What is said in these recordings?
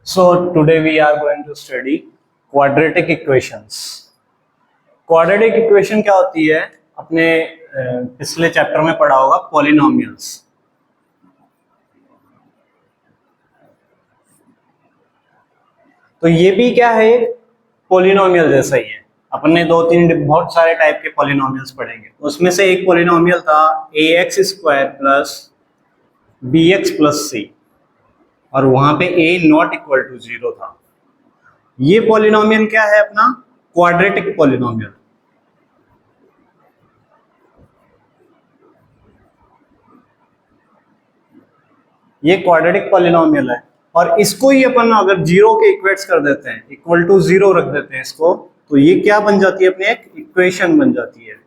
So today we are going to study quadratic equations. Quadratic equation क्या होती है? अपने पिछले चैप्टर में पढ़ा होगा पॉलिनोमियल्स। तो ये भी क्या है, पॉलिनोमियल जैसा ही है। अपन ने दो तीन बहुत सारे टाइप के पॉलिनोमियल्स पढ़ेंगे। उसमें से एक पॉलिनोमियल था ax square plus bx plus c, और वहां पे a नॉट इक्वल टू 0 था। ये पॉलिनोमियल क्या है? अपना क्वाड्रेटिक पॉलिनोमियल। ये क्वाड्रेटिक पॉलिनोमियल है, और इसको ही अपन अगर जीरो के इक्वेट्स कर देते हैं, इक्वल टू 0 रख देते हैं इसको, तो ये क्या बन जाती है? अपनी एक इक्वेशन बन जाती है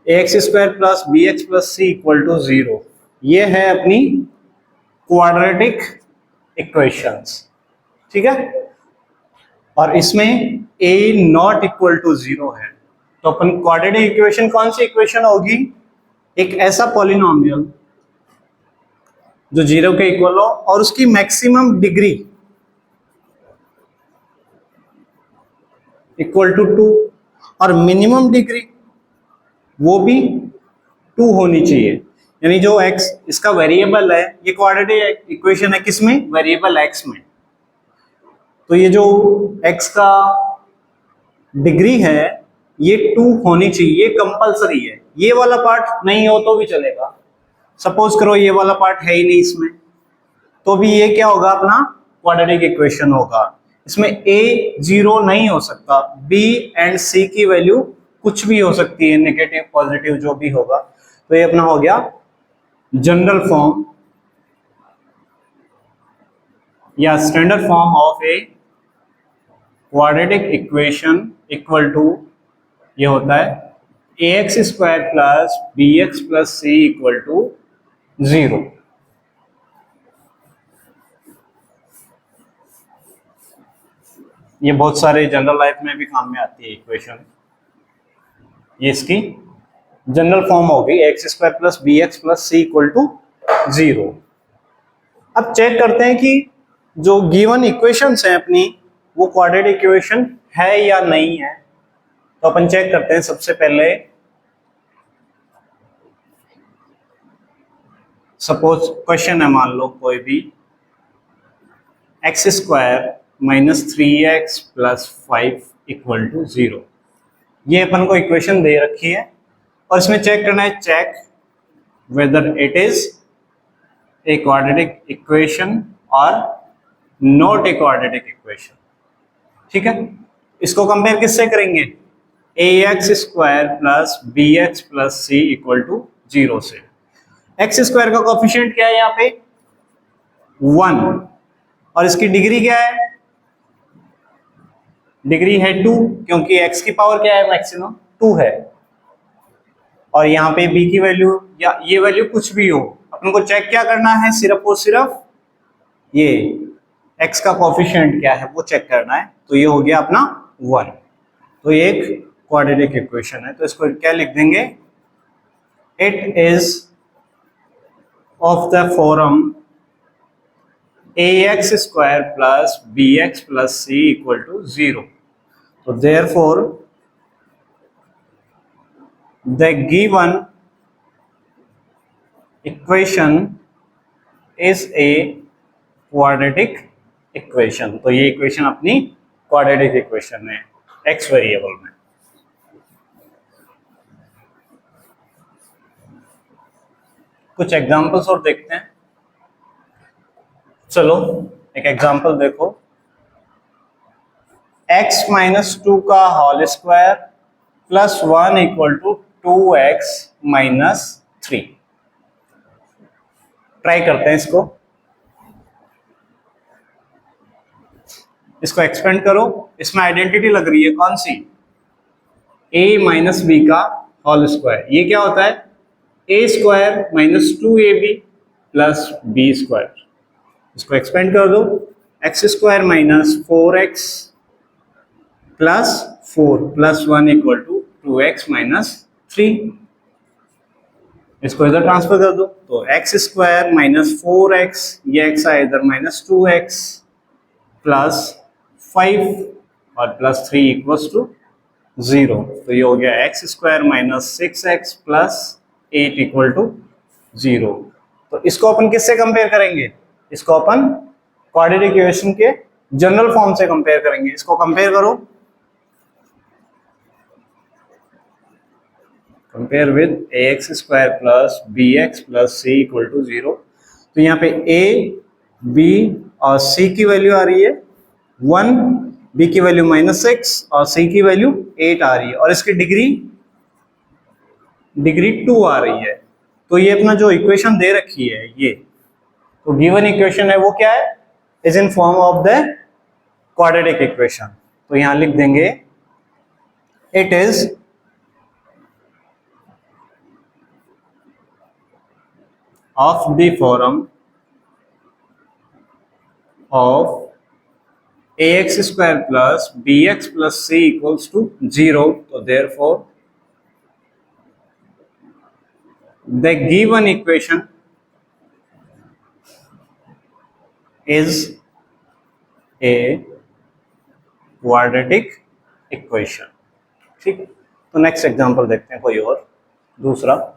ax square plus bx plus c equal to 0। ये है अपनी क्वाड्रेटिक इक्वेशंस, ठीक है। और इसमें a नॉट इक्वल टू 0 है, तो अपन क्वाड्रेटिक इक्वेशन कौन सी इक्वेशन होगी? एक ऐसा पॉलिनोमियल जो 0 के इक्वल हो और उसकी मैक्सिमम डिग्री इक्वल टू 2, और मिनिमम डिग्री वो भी 2 होनी चाहिए। यानी जो x इसका वेरिएबल है, ये क्वाड्रेटिक इक्वेशन है किसमें? वेरिएबल x में। तो ये जो x का डिग्री है ये 2 होनी चाहिए, ये कंपलसरी है। ये वाला पार्ट नहीं हो तो भी चलेगा। सपोज करो ये वाला पार्ट है ही नहीं इसमें, तो भी ये क्या होगा? अपना क्वाड्रेटिक इक्वेशन होगा। इसमें a 0 नहीं हो सकता, b एंड c की वैल्यू कुछ भी हो सकती है, नेगेटिव पॉजिटिव जो भी होगा। तो ये अपना हो गया जनरल फॉर्म या standard form of a quadratic equation equal to, ये होता है ax square plus bx plus c equal to 0। ये बहुत सारे जनरल लाइफ में भी काम में आती है इक्वेशन। ये इसकी जनरल फॉर्म होगी x square plus b x plus c equal to 0। अब चेक करते हैं कि जो गिवन इक्वेशंस हैं अपनी, वो क्वाड्रेटिक इक्वेशन है या नहीं है। तो अपन चेक करते हैं। सबसे पहले सपोज क्वेश्चन है, मान लो कोई भी, x square minus 3x plus 5 equal to 0। ये अपन को इक्वेशन दे रखी है, और इसमें चेक करना है, check whether it is a quadratic equation और नॉट ए क्वाड्रेटिक इक्वेशन, ठीक है। इसको कंपेयर किससे करेंगे? ax square plus bx plus c equal to 0 से। एक्स स्क्वायर का कोफिशिएंट क्या है? यहाँ पे 1, और इसकी डिग्री क्या है? डिग्री है 2, क्योंकि x की पावर क्या है? मैक्सिमम 2 है। और यहाँ पे b की वैल्यू या ये वैल्यू कुछ भी हो, अपन को चेक क्या करना है? सिर्फ और सिर्फ ये x का कोफिशिएंट क्या है वो चेक करना है। तो ये हो गया अपना 1। तो ये एक क्वाड्रेटिक इक्वेशन है। तो इसको क्या लिख देंगे? It is of the form ax square plus bx plus c equal to 0। तो therefore the given equation is a quadratic equation। तो ये इक्वेशन अपनी क्वाड्रेटिक इक्वेशन है x वेरिएबल में। कुछ एग्जांपल्स और देखते हैं। चलो एक एग्जांपल देखो, x माइनस 2 का whole square plus 1 equal to 2x minus 3। Try करते हैं इसको। इसको एक्सपेंड करो। इसमें आइडेंटिटी लग रही है कौन सी? a माइनस बी का होल स्क्वायर। ये क्या होता है? a square minus 2ab plus b square. इसको एक्सपेंड कर दो, x square minus 4x plus 4 plus 1 equal to 2x minus 3। इसको इधर ट्रांसफर कर दो, तो एक्स स्क्वायर माइनस 4x, ये x आया इधर माइनस 2x प्लस 5 और प्लस 3 इक्वल्स टू 0। तो ये हो गया x square minus 6x plus 8 equal to 0। तो इसको अपन किससे कंपेयर करेंगे? इसको अपन क्वाड्रेटिक इक्वेशन के जनरल फॉर्म से कंपेयर करेंगे। इसको कंपेयर करो, compare with ax square plus bx plus c equal to 0। तो यहाँ पे a, b और c की वैल्यू आ रही है 1, b की वैल्यू -6 और c की वैल्यू 8 आ रही है, और इसकी डिग्री 2 आ रही है। तो ये अपना जो इक्वेशन दे रखी है, ये तो गिवन इक्वेशन है, वो क्या है? Is in form of the quadratic equation. तो यहां लिख देंगे it is of the form of ax square plus bx plus c equals to 0. So therefore the given equation is a quadratic equation. ठीक है, तो नेक्स्ट एग्जांपल देखते हैं कोई और दूसरा।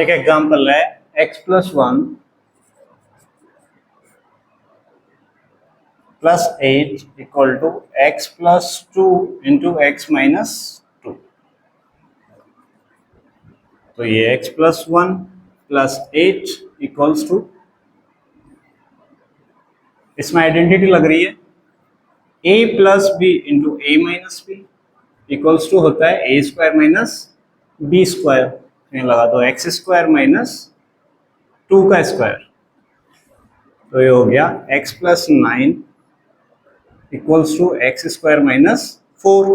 एक एग्जांपल है x plus 1 plus 8 equal to x plus 2 into x minus 2। तो ये x plus 1 plus 8 equals to, इसमें आइडेंटिटी लग रही है a plus b into a minus b equals to होता है a square minus b square. लगा दो एक्स स्क्वायर माइनस 2 का स्क्वायर। तो ये हो गया x plus 9 equals to x square minus 4।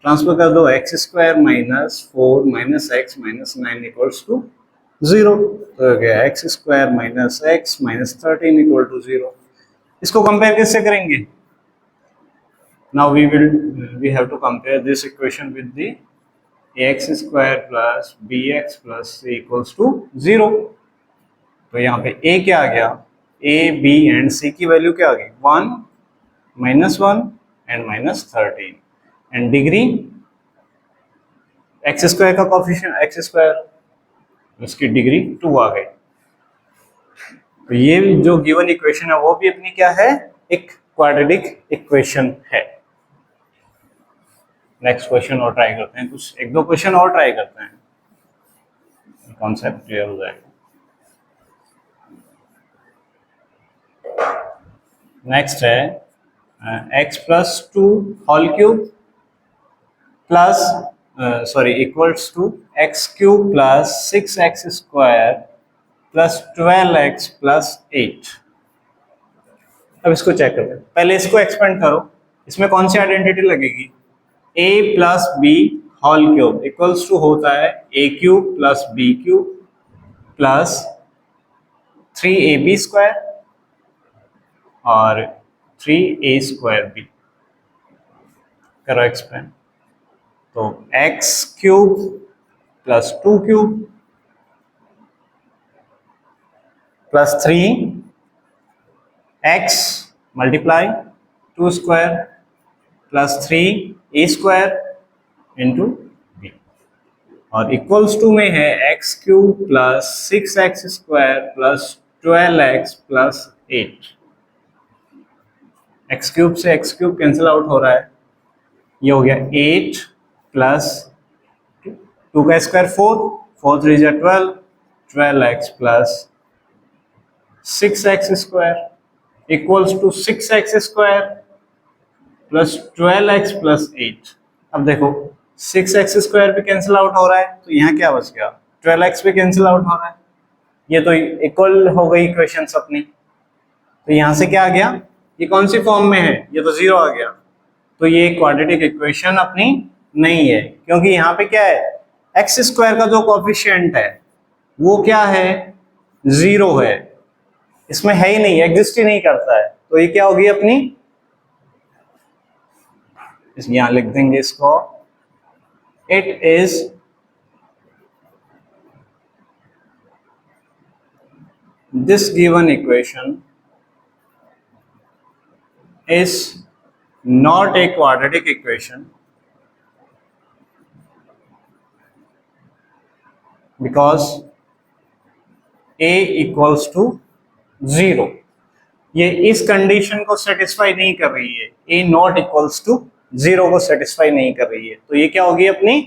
Transfer कर दो x square minus 4 minus x minus 9 equals to 0। तो हो गया x square minus x minus 13 equal to 0। इसको कंपेयर किससे करेंगे? Now we have to compare this equation with the ax square plus bx plus c equals to 0। तो यहाँ पे a क्या आ गया? a, b एंड c की वैल्यू क्या आ गई? 1, -1 and -13। And degree x square का कोफिशिएंट एक्स स्क्वायर, उसकी डिग्री 2 आ गई। तो ये जो गिवन इक्वेशन है वो भी अपनी क्या है? एक क्वाड्रेटिक इक्वेशन है। नेक्स्ट क्वेश्चन और ट्राई करते हैं, कुछ 1-2 क्वेश्चन और ट्राई करते हैं, कॉन्सेप्ट क्लियर हो जाएगा। नेक्स्ट है x plus 2 whole cube plus equals to x cube plus 6x square plus 12x plus 8। अब इसको चेक करते हैं, पहले इसको एक्सपेंड करो। इसमें कौन सी आइडेंटिटी लगेगी? a plus B whole cube equals to होता है a cube plus b cube plus 3ab square और 3a स्क्वायर b। करो एक्सपेंड। तो x cube plus 2 cube plus 3x multiply 2 square plus 3a square into b, और equals to में है x cube plus 6x square plus 12x plus 8। x क्यूब से x cube cancel out हो रहा है, ये हो गया 8 प्लस 2 का स्क्वायर 4 3 जा 12x plus 6x square equals to 6x square plus 12x plus 8। अब देखो 6x स्क्वायर भी कैंसिल आउट हो रहा है, तो यहाँ क्या बच गया? 12x भी कैंसिल आउट हो रहा है। ये तो इक्वल हो गई इक्वेशंस अपनी। तो यहाँ से क्या आ गया? ये कौन सी फॉर्म में है? ये तो 0 आ गया। तो ये क्वाड्रेटिक इक्वेशन अपनी नहीं है, क्योंकि यहाँ पे क्या है? एक्स स्क्वायर का जो कोफिशिएंट है वो क्या है? 0 है। इसमें है ही नहीं, एग्जिस्ट ही नहीं करता है। तो ये क्या होगी अपनी यहां लिख देंगे इसको, it is this given equation is not a quadratic equation because a equals to 0। ये इस कंडीशन को सेटिस्फाई नहीं कर रही है, a नॉट इक्वल्स टू 0 को सेटिस्फाई नहीं कर रही है, तो ये क्या होगी, अपनी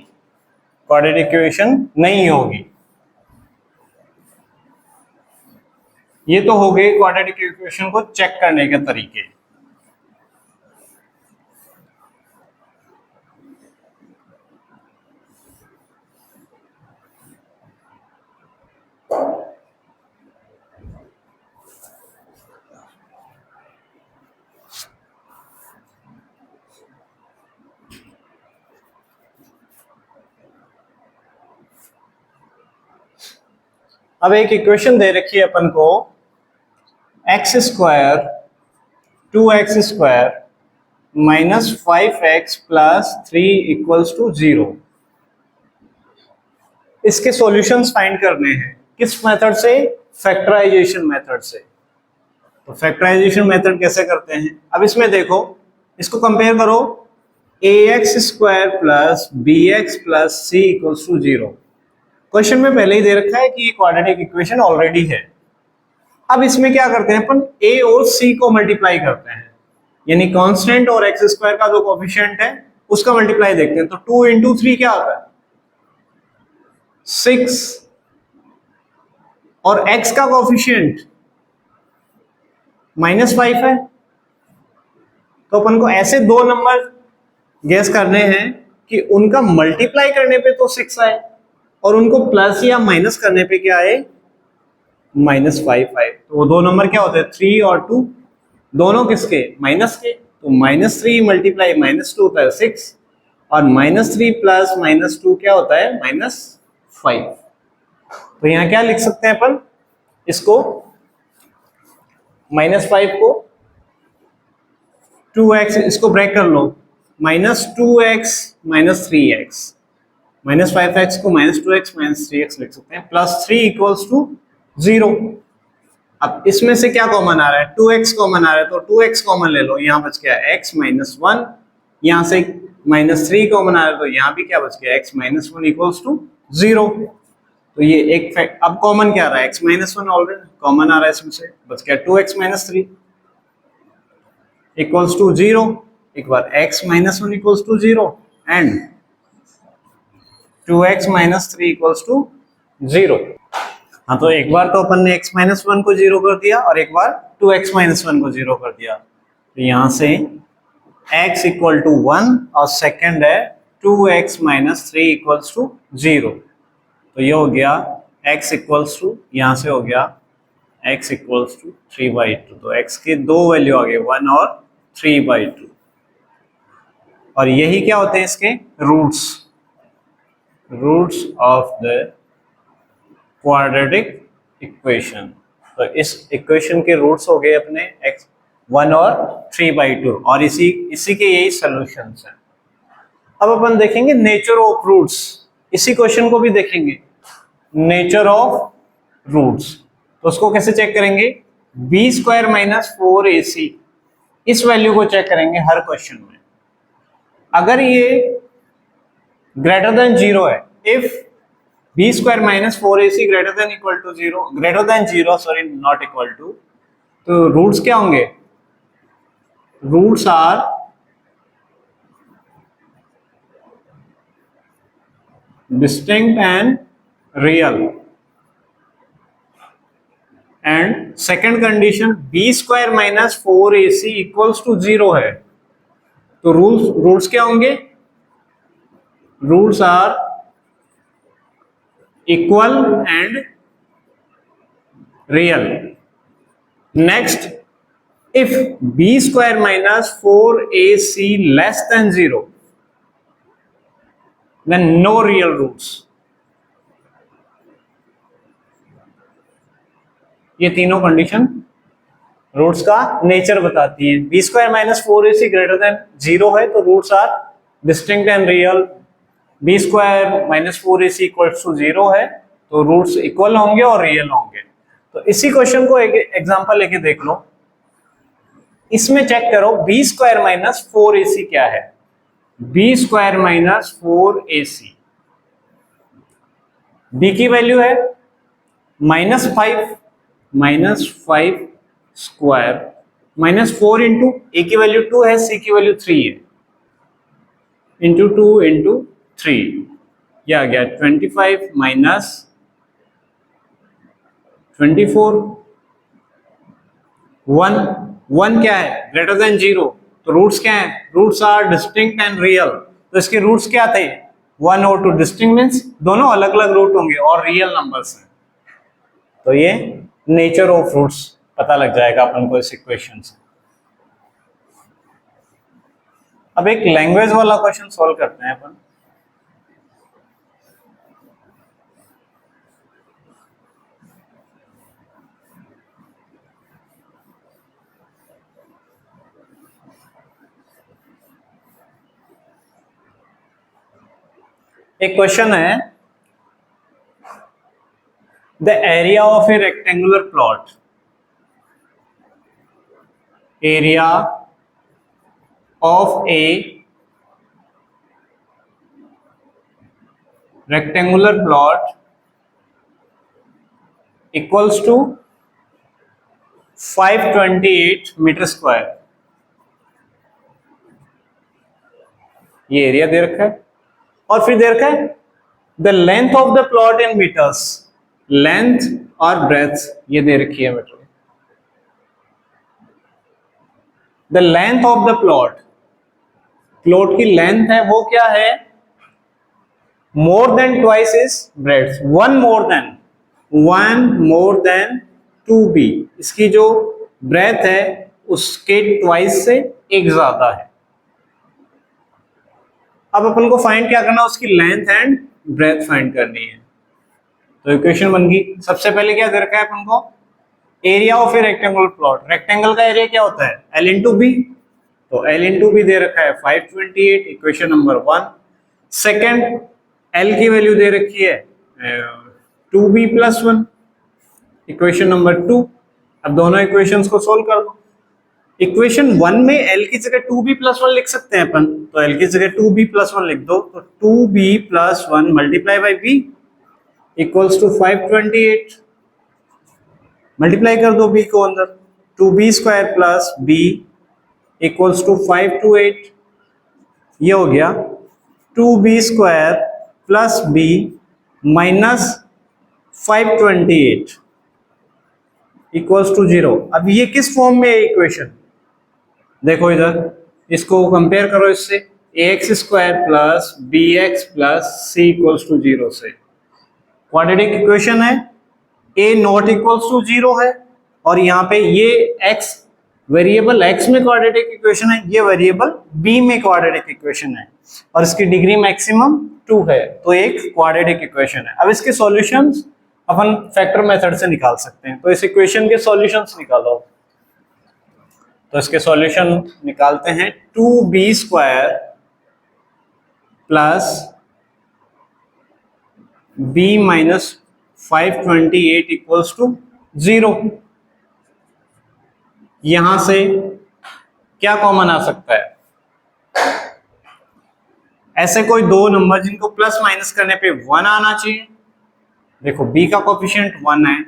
क्वाड्रेटिक इक्वेशन नहीं होगी। ये तो हो गए क्वाड्रेटिक इक्वेशन को चेक करने के तरीके। अब एक इक्वेशन दे रखी है अपन को, x square 2x² minus 5x plus 3 equals to 0। इसके सॉल्यूशंस फाइंड करने हैं, किस मेथड से, फैक्टराइजेशन मेथड से। तो फैक्टराइजेशन मेथड कैसे करते हैं, अब इसमें देखो, इसको कंपेयर करो, ax² plus bx plus c equals to 0। Question में पहले ही दे रखा है कि ये क्वाड्रेटिक इक्वेशन ऑलरेडी है। अब इसमें क्या करते हैं अपन, a और c को मल्टीप्लाई करते हैं, यानी कांस्टेंट और x² का जो कोएफिशिएंट है उसका मल्टीप्लाई देखते हैं। तो 2 इंटू 3 क्या होता है, 6, और x का कोएफिशिएंट -5 है। तो अपन को ऐसे दो नंबर गेस करने हैं कि उनका मल्टीप्लाई करने पे तो 6 आए और उनको प्लस या माइनस करने पे क्या आए, -5 आए। तो वो दो नंबर क्या होते हैं, 3 और 2, दोनों किसके, माइनस के। तो -3 मल्टीप्लाई -2 होता है 6, और -3 प्लस -2 क्या होता है, -5। तो यहाँ क्या लिख सकते हैं अपन, इसको -5 को 2x, इसको ब्रेक कर लो, -2x -3x, -5x को -2x -3x लिख सकते हैं, प्लस 3 इक्वल्स टू 0। अब इसमें से क्या कॉमन आ रहा है, 2x कॉमन आ रहा है, तो 2x कॉमन ले लो, यहाँ बच गया x -1, यहाँ से -3 कॉमन आ रहा है, तो यहाँ भी क्या बच गया, x -1 इक्वल्स टू 0। तो ये एक फैक्ट, अब कॉमन क्या आ रहा है, x -1 ऑलरेडी कॉमन आ रहा है, इसमें से बच गया 2x -3 इक्वल्स टू 0। एक बार x -1 equals to 0 and 2x -3 equals to 0। हाँ, तो एक बार तो अपन ने x -1 को 0 कर दिया और एक बार 2x -1 को 0 कर दिया। तो यहां से x इक्वल टू 1 और सेकंड है 2x -3 इक्वल्स टू 0। तो ये हो गया x इक्वल्स टू, यहां से हो गया x इक्वल्स टू 3/2। तो x के दो वैल्यू आ गए, 1 और 3/2, और यही क्या होते हैं इसके roots of the quadratic equation. तो इस इक्वेशन के रूट्स हो गए अपने x 1 और 3/2, और इसी के यही सॉल्यूशंस हैं। अब अपन देखेंगे नेचर ऑफ रूट्स, इसी क्वेश्चन को भी देखेंगे, नेचर ऑफ रूट्स। तो उसको कैसे चेक करेंगे, b² - 4ac, इस वैल्यू को चेक करेंगे हर क्वेश्चन में। अगर ये ग्रेटर देन 0 है, if b² - 4ac greater than equal to 0, greater than 0 sorry not equal to, तो रूट्स क्या होंगे, roots are distinct and real. And second condition, b² - 4ac equals to 0 है, तो रूट्स क्या होंगे, roots are equal and real. Next, if b² - 4ac less than 0, then no real roots। ये तीनों condition roots का nature बताती है। B square minus 4ac greater than 0 है तो roots are distinct and real. B square minus 4ac equals to 0 है तो roots equal होंगे और रियल होंगे। तो इसी क्वेश्चन को एक एग्जांपल लेके देख लो। इसमें चेक करो बी स्क्वायर माइनस 4ac क्या है। B square minus 4ac, b की वैल्यू है -5, -5 स्क्वायर माइनस 4 इंटू ए की वैल्यू 2 है, सी की वैल्यू 3 है, इंटू 2 इंटू 3, यह आ गया 25 माइनस 24। 1 क्या है, ग्रेटर देन 0, तो रूट्स क्या है, roots are distinct and real. तो इसके रूट्स क्या थे, 1 और 2। डिस्टिंक्ट मीन्स दोनों अलग अलग रूट होंगे और रियल नंबर्स हैं। तो ये नेचर ऑफ रूट्स पता लग जाएगा अपन को इस इक्वेशन से। अब एक लैंग्वेज वाला क्वेश्चन सॉल्व करते हैं अपन। एक क्वेश्चन है, the area of a rectangular plot, area of a rectangular plot equals to 528 metre square. ये एरिया दे रखा है और फिर दे रखा है the length of the plot in metres, length और ब्रेथ ये दे रखी है metre. The length of the plot, plot की लेंथ है वो क्या है, more than twice is breadth, one more than 2b, इसकी जो ब्रेथ है उसके ट्वाइस से एक ज्यादा है। अब अपन को फाइंड क्या करना है, उसकी लेंथ एंड ब्रेथ फाइंड करनी है। तो इक्वेशन बन गई। सबसे पहले क्या दे रखा है अपन को, area of a rectangular plot, rectangle का एरिया क्या होता है, l इंटू बी, तो l इंटू बी दे रखा है 528, इक्वेशन नंबर 1। सेकेंड, L की वैल्यू दे रखी है 2b प्लस 1, इक्वेशन नंबर 2। अब दोनों इक्वेशंस को सोल्व कर दो। इक्वेशन 1 में L की जगह 2b प्लस 1 लिख सकते हैं अपन, तो L की जगह 2b प्लस 1 लिख दो, तो 2b plus 1 multiply by b equals to 528। Multiply कर दो b को अंदर, 2b square plus b equals to 528, ये हो गया 2b square plus b minus 528 equals to 0। अब ये किस फॉर्म में है इक्वेशन, देखो इधर, इसको कंपेयर करो इससे, ax square plus bx plus c equals to 0 से। क्वाड्रेटिक इक्वेशन है, a नॉट इक्वल्स टू 0 है, और यहाँ पे ये x वेरिएबल x में क्वाड्रेटिक इक्वेशन है, ये वेरिएबल b में क्वाड्रेटिक इक्वेशन है, और इसकी डिग्री मैक्सिमम 2 है, तो एक क्वाड्रेटिक इक्वेशन है। अब इसके सॉल्यूशंस अपन फैक्टर मेथड से निकाल सकते हैं, तो इस इक्वेशन के सॉल्यूशंस निकालो। तो इसके सॉल्यूशन निकालते हैं, 2b square plus b minus 528 equals to 0। यहां से क्या कॉमन आ सकता है, ऐसे कोई दो नंबर जिनको प्लस माइनस करने पे 1 आना चाहिए, देखो b का कोफिशिएंट 1 है,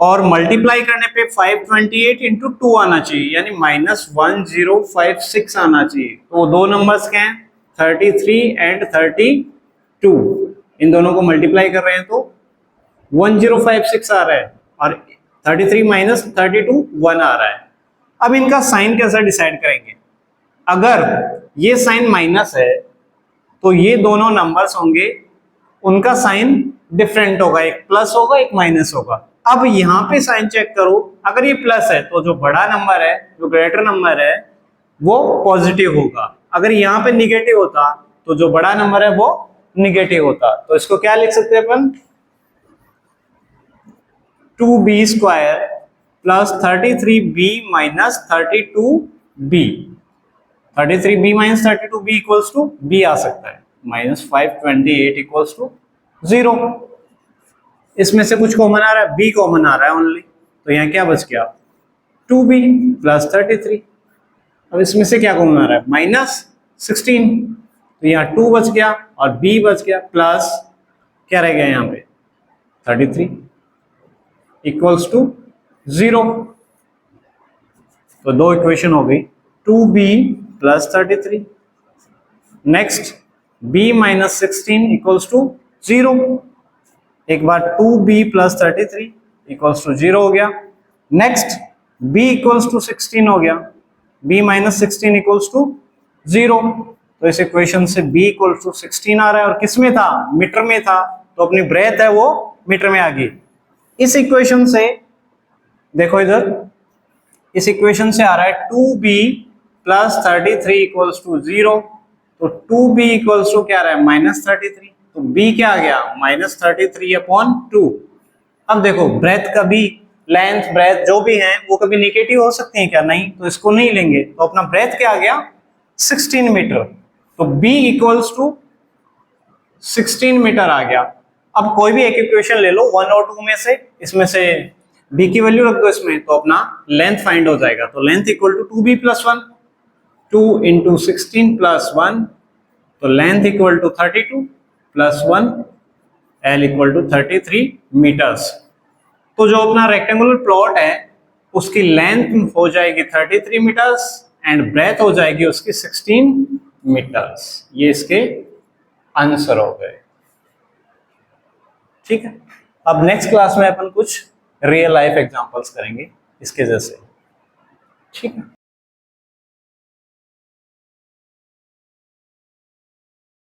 और मल्टीप्लाई करने पे 528 इंटू 2 आना चाहिए, यानी -1056 आना चाहिए। तो दो नंबर्स क्या हैं, 33 एंड 32, इन दोनों को मल्टीप्लाई कर रहे हैं तो 1056 आ रहा है, और 33 माइनस 32 1 आ रहा है। अब इनका साइन कैसा डिसाइड करेंगे, अगर ये साइन माइनस है तो ये दोनों नंबर्स होंगे, उनका साइन डिफरेंट होगा, एक प्लस होगा एक माइनस होगा। अब यहाँ पे साइन चेक करो, अगर ये प्लस है तो जो बड़ा नंबर है, जो ग्रेटर नंबर है, वो पॉजिटिव होगा। अगर यहाँ पे निगेटिव होता तो जो बड़ा नंबर है वो निगेटिव होता। तो इसको क्या लिख सकते हैं अपन, 2b square plus 33b minus 32b। 33b minus 32b equals to b आ सकता है, -528 इक्वल्स टू 0। इसमें से कुछ कॉमन आ रहा है, b कॉमन आ रहा है ओनली, तो यहाँ क्या बच गया 2b प्लस 33। अब इसमें से क्या कॉमन आ रहा है -16, तो यहाँ 2 बच गया और b बच गया, प्लस क्या रह गया यहाँ पे 33 इक्वल्स टू 0। तो दो इक्वेशन हो गई, 2b plus 33। Next b minus 16 equals to 0। एक बार 2b प्लस 33 इक्वल्स टू 0 हो गया। नेक्स्ट b इक्वल्स टू 16 हो गया, b माइनस 16 इक्वल्स टू 0। तो इस इक्वेशन से b इक्वल्स टू 16 आ रहा है, और किस में था, मीटर में था, तो अपनी ब्रेथ है वो मीटर में आ गई। इस इक्वेशन से देखो इधर, इस इक्वेशन से आ रहा है 2b प्लस 33 इक्वल्स टू 0। तो 2b इक्वल्स टू क्या आ रहा है -33, तो b क्या आ गया -33/2। अब देखो ब्रेथ का भी, लेंथ ब्रेथ जो भी है वो कभी निगेटिव हो सकती है क्या, नहीं, तो इसको नहीं लेंगे, तो अपना ब्रेथ क्या आ गया 16 मीटर। तो b इक्वल्स टू 16 मीटर आ गया। अब कोई भी एक इक्वेशन ले लो 1 और 2 में से, इसमें से b की वैल्यू रख दो इसमें, तो अपना लेंथ फाइंड हो जाएगा। तो length equal to 2b plus 1, 2 into 16 plus 1, तो length equal to 32 plus 1, l equal to 33 metres. तो जो अपना रेक्टेंगुलर प्लॉट है उसकी लेंथ हो जाएगी 33 मीटर्स एंड ब्रेथ हो जाएगी उसकी 16 मीटर्स। ये इसके आंसर हो गए। ठीक है, अब नेक्स्ट क्लास में अपन कुछ रियल लाइफ एग्जांपल्स करेंगे इसके जैसे। ठीक है।